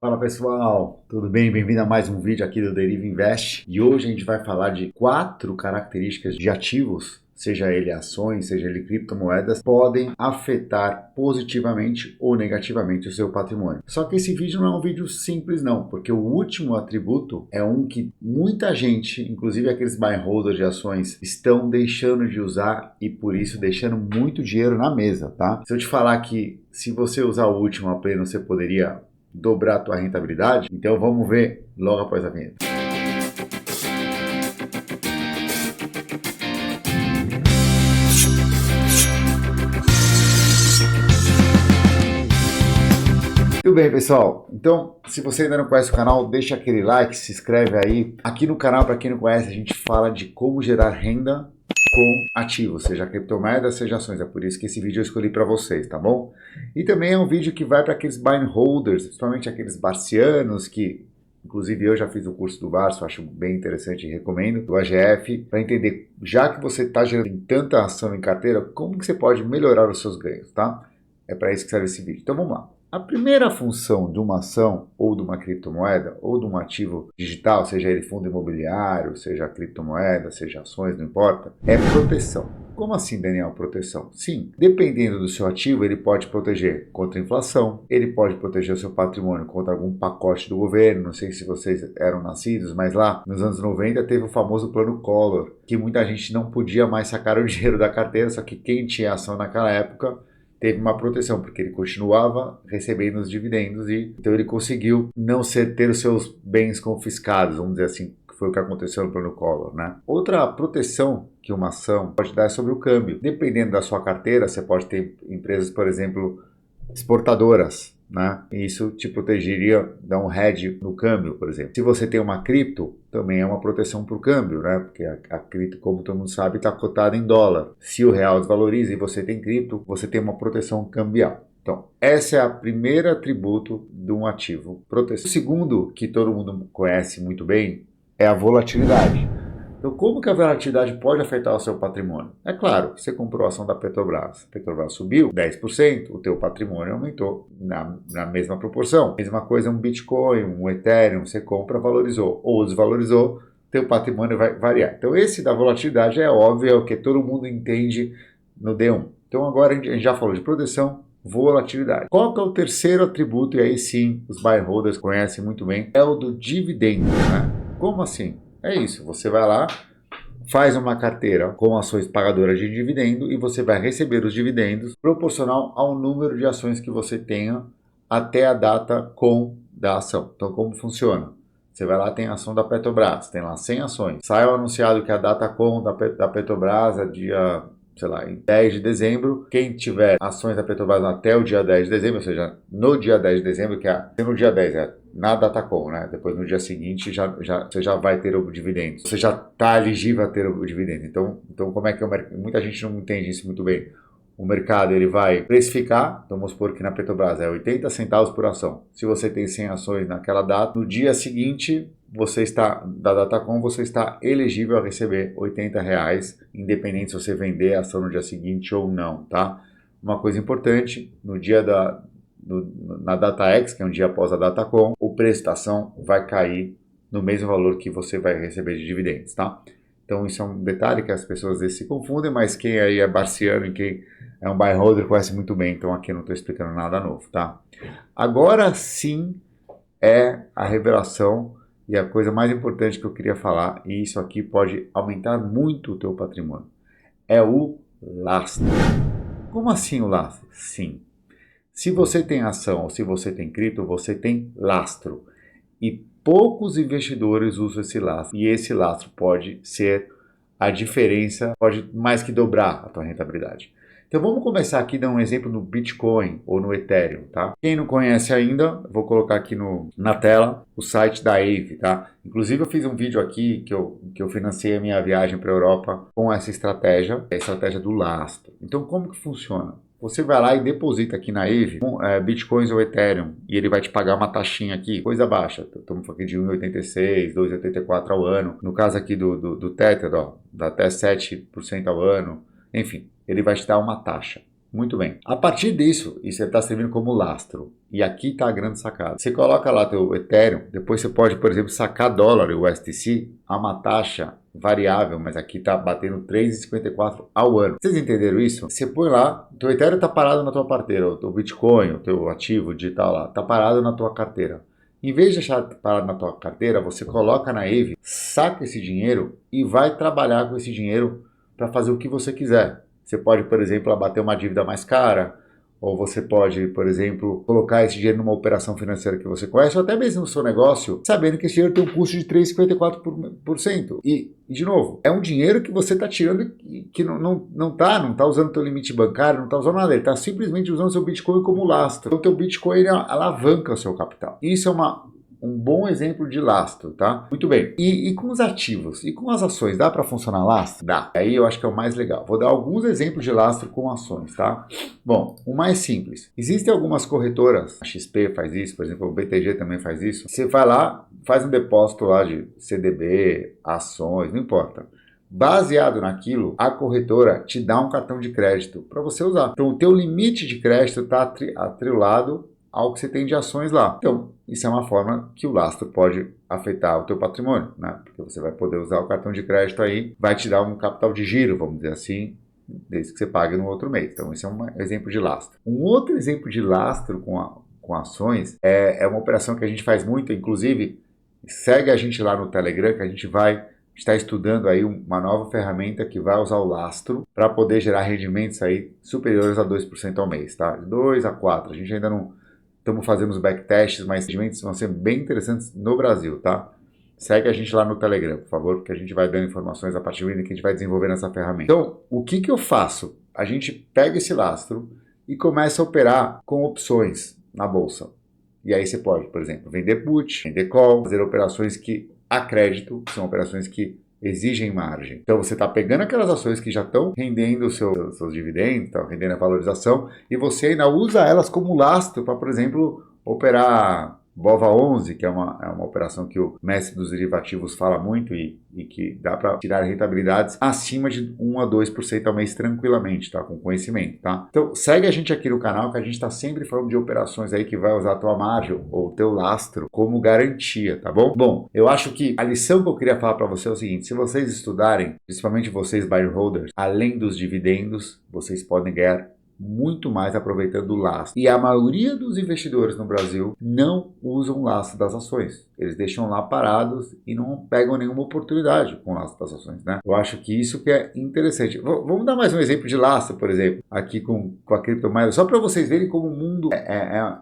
Fala pessoal, tudo bem? Bem-vindo a mais um vídeo aqui do Deriva Invest. E hoje a gente vai falar de 4 características de ativos, seja ele ações, seja ele criptomoedas, podem afetar positivamente ou negativamente o seu patrimônio. Só que esse vídeo não é um vídeo simples não, porque o último atributo é um que muita gente, inclusive aqueles buy and holders de ações, estão deixando de usar e por isso deixando muito dinheiro na mesa, tá? Se eu te falar que se você usar o último a pleno, você poderia dobrar a tua rentabilidade? Então vamos ver logo após a vinheta. Tudo bem, pessoal? Então, se você ainda não conhece o canal, deixa aquele like, se inscreve aí. Aqui no canal, para quem não conhece, a gente fala de como gerar renda com ativos, seja criptomoedas, seja ações. É por isso que esse vídeo eu escolhi para vocês, tá bom? E também é um vídeo que vai para aqueles buy and holders, principalmente aqueles barcianos que, inclusive eu já fiz o curso do Barço, acho bem interessante e recomendo, do AGF, para entender, já que você está gerando tanta ação em carteira, como que você pode melhorar os seus ganhos, tá? É para isso que serve esse vídeo. Então vamos lá. A primeira função de uma ação ou de uma criptomoeda ou de um ativo digital, seja ele fundo imobiliário, seja criptomoeda, seja ações, não importa, é proteção. Como assim, Daniel, proteção? Sim, dependendo do seu ativo, ele pode proteger contra a inflação, ele pode proteger o seu patrimônio contra algum pacote do governo. Não sei se vocês eram nascidos, mas lá nos anos 90 teve o famoso plano Collor, que muita gente não podia mais sacar o dinheiro da carteira, só que quem tinha ação naquela época teve uma proteção, porque ele continuava recebendo os dividendos e então ele conseguiu não ter os seus bens confiscados, vamos dizer assim, que foi o que aconteceu no plano Collor, né? Outra proteção que uma ação pode dar é sobre o câmbio. Dependendo da sua carteira, você pode ter empresas, por exemplo, exportadoras, né? E isso te protegeria, dar um hedge no câmbio, por exemplo. Se você tem uma cripto, também é uma proteção para o câmbio, né? Porque a cripto, como todo mundo sabe, está cotada em dólar. Se o real desvaloriza e você tem cripto, você tem uma proteção cambial. Então, esse é o primeiro atributo de um ativo, proteção. O segundo, que todo mundo conhece muito bem, é a volatilidade. Então, como que a volatilidade pode afetar o seu patrimônio? É claro, você comprou a ação da Petrobras. A Petrobras subiu 10%, o teu patrimônio aumentou na mesma proporção. Mesma coisa um Bitcoin, um Ethereum, você compra, valorizou ou desvalorizou, teu patrimônio vai variar. Então, esse da volatilidade é óbvio, é o que todo mundo entende no D1. Então, agora a gente já falou de proteção, volatilidade. Qual que é o terceiro atributo, e aí sim, os buy holders conhecem muito bem, é o do dividendo, né? Como assim? É isso, você vai lá, faz uma carteira com ações pagadoras de dividendo e você vai receber os dividendos proporcional ao número de ações que você tenha até a data com da ação. Então, como funciona? Você vai lá, tem a ação da Petrobras, tem lá 100 ações. Sai o anunciado que a data com da Petrobras é dia, sei lá, em 10 de dezembro. Quem tiver ações da Petrobras até o dia 10 de dezembro, ou seja, no dia 10 de dezembro, que é no dia 10, na Datacom, né? Depois no dia seguinte você já vai ter o dividendo. Você já está elegível a ter o dividendo. Então como é que muita gente não entende isso muito bem. O mercado ele vai precificar, então vamos supor que na Petrobras é 80 centavos por ação. Se você tem 100 ações naquela data, no dia seguinte você está da Datacom, você está elegível a receber R$ 80, independente se você vender a ação no dia seguinte ou não, tá? Uma coisa importante, na DataX, que é um dia após a Datacom, o preço da ação vai cair no mesmo valor que você vai receber de dividendos, tá? Então isso é um detalhe que as pessoas às vezes se confundem, mas quem aí é barciano e quem é um buy holder conhece muito bem, então aqui eu não estou explicando nada novo, tá? Agora sim é a revelação e a coisa mais importante que eu queria falar, e isso aqui pode aumentar muito o teu patrimônio, é o lastro. Como assim o lastro? Sim. Se você tem ação ou se você tem cripto, você tem lastro. E poucos investidores usam esse lastro. E esse lastro pode ser a diferença, pode mais que dobrar a tua rentabilidade. Então vamos começar aqui dando um exemplo no Bitcoin ou no Ethereum, tá? Quem não conhece ainda, vou colocar aqui na tela o site da Aave, tá? Inclusive eu fiz um vídeo aqui que eu financei a minha viagem para a Europa com essa estratégia, a estratégia do lastro. Então como que funciona? Você vai lá e deposita aqui na Aave Bitcoins ou Ethereum e ele vai te pagar uma taxinha aqui, coisa baixa. Estamos falando aqui de 1,86, 2,84 ao ano. No caso aqui do Tether, ó, dá até 7% ao ano. Enfim, ele vai te dar uma taxa. Muito bem. A partir disso, isso está servindo como lastro. E aqui está a grande sacada. Você coloca lá teu Ethereum, depois você pode, por exemplo, sacar dólar e USDC a uma taxa variável, mas aqui está batendo 3,54 ao ano. Vocês entenderam isso? Você põe lá, teu Ethereum está parado na tua carteira, o teu Bitcoin, o teu ativo digital lá, está parado na tua carteira. Em vez de deixar parado na tua carteira, você coloca na Aave, saca esse dinheiro e vai trabalhar com esse dinheiro para fazer o que você quiser. Você pode, por exemplo, abater uma dívida mais cara, ou você pode, por exemplo, colocar esse dinheiro numa operação financeira que você conhece, ou até mesmo no seu negócio, sabendo que esse dinheiro tem um custo de 3,54%. E, de novo, é um dinheiro que você está tirando que não tá usando o teu limite bancário, não está usando nada, ele está simplesmente usando o seu Bitcoin como lastro. Então, o teu Bitcoin ele alavanca o seu capital. Isso é um bom exemplo de lastro, tá? Muito bem. E com os ativos? E com as ações? Dá para funcionar lastro? Dá. Aí eu acho que é o mais legal. Vou dar alguns exemplos de lastro com ações, tá? Bom, o mais simples. Existem algumas corretoras, a XP faz isso, por exemplo, o BTG também faz isso. Você vai lá, faz um depósito lá de CDB, ações, não importa. Baseado naquilo, a corretora te dá um cartão de crédito para você usar. Então, o teu limite de crédito está atrelado ao que você tem de ações lá. Então, isso é uma forma que o lastro pode afetar o teu patrimônio, né? Porque você vai poder usar o cartão de crédito aí, vai te dar um capital de giro, vamos dizer assim, desde que você pague no outro mês. Então, esse é um exemplo de lastro. Um outro exemplo de lastro com ações é uma operação que a gente faz muito, inclusive, segue a gente lá no Telegram, que a gente vai estar estudando aí uma nova ferramenta que vai usar o lastro para poder gerar rendimentos aí superiores a 2% ao mês, tá? De 2 a 4%. A gente ainda não estamos fazendo os backtests, mas rendimentos vão ser bem interessantes no Brasil, tá? Segue a gente lá no Telegram, por favor, porque a gente vai dando informações a partir do que a gente vai desenvolvendo essa ferramenta. Então, o que eu faço? A gente pega esse lastro e começa a operar com opções na bolsa. E aí você pode, por exemplo, vender put, vender call, fazer operações que a crédito, são operações que exigem margem. Então você está pegando aquelas ações que já estão rendendo os seus dividendos, estão rendendo a valorização, e você ainda usa elas como lastro para, por exemplo, operar BOVA11, que é uma operação que o mestre dos derivativos fala muito e que dá para tirar rentabilidades acima de 1 a 2% ao mês tranquilamente, tá? Com conhecimento, tá? Então segue a gente aqui no canal que a gente está sempre falando de operações aí que vai usar a tua margem ou o teu lastro como garantia, tá bom? Bom, eu acho que a lição que eu queria falar para você é o seguinte: se vocês estudarem, principalmente vocês buy holders, além dos dividendos, vocês podem ganhar muito mais aproveitando o lastro. E a maioria dos investidores no Brasil não usam o lastro das ações. Eles deixam lá parados e não pegam nenhuma oportunidade com o lastro das ações, né? Eu acho que isso que é interessante. Vamos dar mais um exemplo de lastro, por exemplo, aqui com a criptomoeda, só para vocês verem como o mundo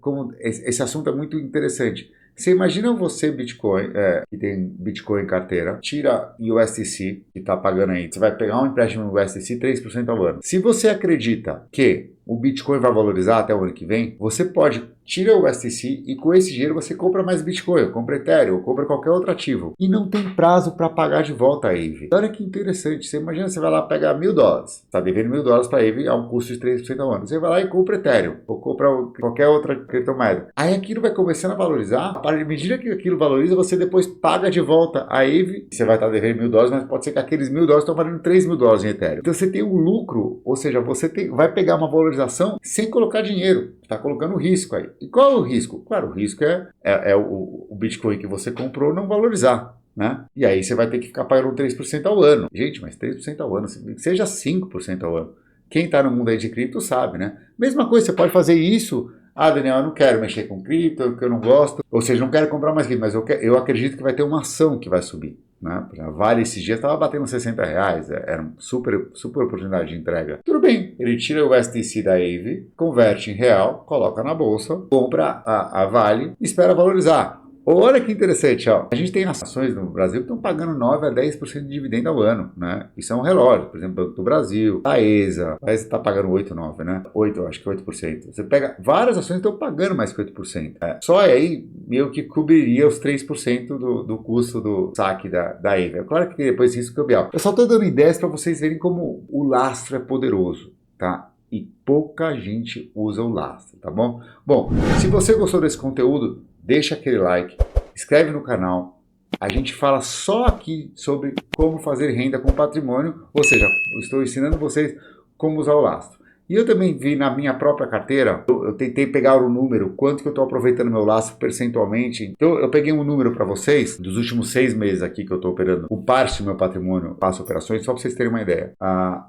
como esse assunto é muito interessante. Você imagina você, Bitcoin, que tem Bitcoin em carteira, tira USDC, que está pagando aí, você vai pegar um empréstimo USDC 3% ao ano. Se você acredita que o Bitcoin vai valorizar até o ano que vem, você pode tirar o USDC e com esse dinheiro você compra mais Bitcoin, compra Ethereum, compra qualquer outro ativo. E não tem prazo para pagar de volta a Aave. Olha que interessante, você imagina, você vai lá pegar $1.000, está devendo $1.000 para a Aave a um custo de 3% ao ano. Você vai lá e compra Ethereum, ou compra qualquer outra criptomoeda. Aí aquilo vai começando a valorizar, à medida que aquilo valoriza, você depois paga de volta a Aave. Você vai estar devendo $1.000, mas pode ser que aqueles $1.000 estão valendo $3.000 em Ethereum. Então você tem um lucro, ou seja, você vai pegar uma valorização sem colocar dinheiro, está colocando risco aí. E qual é o risco? Claro, o risco é o Bitcoin que você comprou não valorizar, né? E aí você vai ter que ficar pagando 3% ao ano. Gente, mas 3% ao ano, seja 5% ao ano. Quem está no mundo aí de cripto sabe, né? Mesma coisa, você pode fazer isso. Ah, Daniel, eu não quero mexer com cripto, porque eu não gosto. Ou seja, não quero comprar mais cripto, mas eu acredito que vai ter uma ação que vai subir. Né? Vale esses dias estava batendo R$60, era uma super oportunidade de entrega. Tudo bem, ele tira o USDC da Aave, converte em real, coloca na bolsa, compra a Vale e espera valorizar. Olha que interessante, ó. A gente tem ações no Brasil que estão pagando 9 a 10% de dividendo ao ano, né? Isso é um relógio, por exemplo, Banco do Brasil, Taesa está pagando 8, 9, né? 8, acho que 8%. Você pega várias ações que estão pagando mais que 8%. Só aí meio que cobriria os 3% do custo do saque da Aave. É claro que depois risco cambial. Eu só estou dando ideias para vocês verem como o lastro é poderoso, tá? E pouca gente usa o lastro, tá bom? Bom, se você gostou desse conteúdo, deixa aquele like, inscreve no canal. A gente fala só aqui sobre como fazer renda com patrimônio, ou seja, eu estou ensinando vocês como usar o lastro. E eu também vi na minha própria carteira, eu tentei pegar o número, quanto que eu estou aproveitando meu lastro percentualmente. Então eu peguei um número para vocês, dos últimos 6 meses aqui que eu estou operando, o parte do meu patrimônio, faço operações, só para vocês terem uma ideia.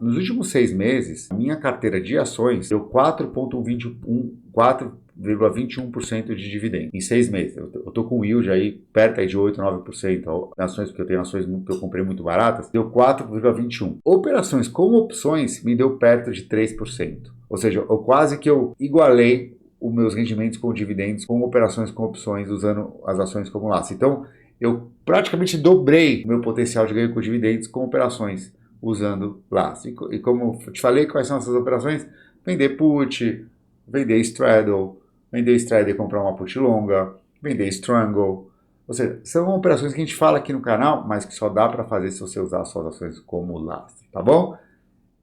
Nos últimos 6 meses, a minha carteira de ações deu 4,21% de dividendo em 6 meses. Eu estou com o yield aí perto aí de 8, 9%. Ações, porque eu tenho ações que eu comprei muito baratas, deu 4,21%. Operações com opções me deu perto de 3%. Ou seja, eu igualei os meus rendimentos com dividendos com operações com opções usando as ações como lastro. Então, eu praticamente dobrei o meu potencial de ganho com dividendos com operações usando lastro. E como eu te falei, quais são essas operações? Vender put, vender straddle e comprar uma put longa, vender strangle. Ou seja, são operações que a gente fala aqui no canal, mas que só dá para fazer se você usar suas ações como lastro, tá bom?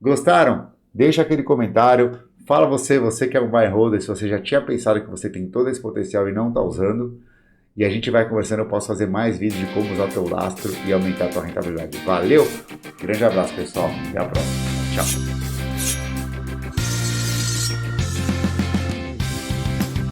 Gostaram? Deixa aquele comentário, fala você que é um buy and holder, se você já tinha pensado que você tem todo esse potencial e não está usando. E a gente vai conversando, eu posso fazer mais vídeos de como usar o teu lastro e aumentar a tua rentabilidade. Valeu! Grande abraço, pessoal. Até a próxima. Tchau.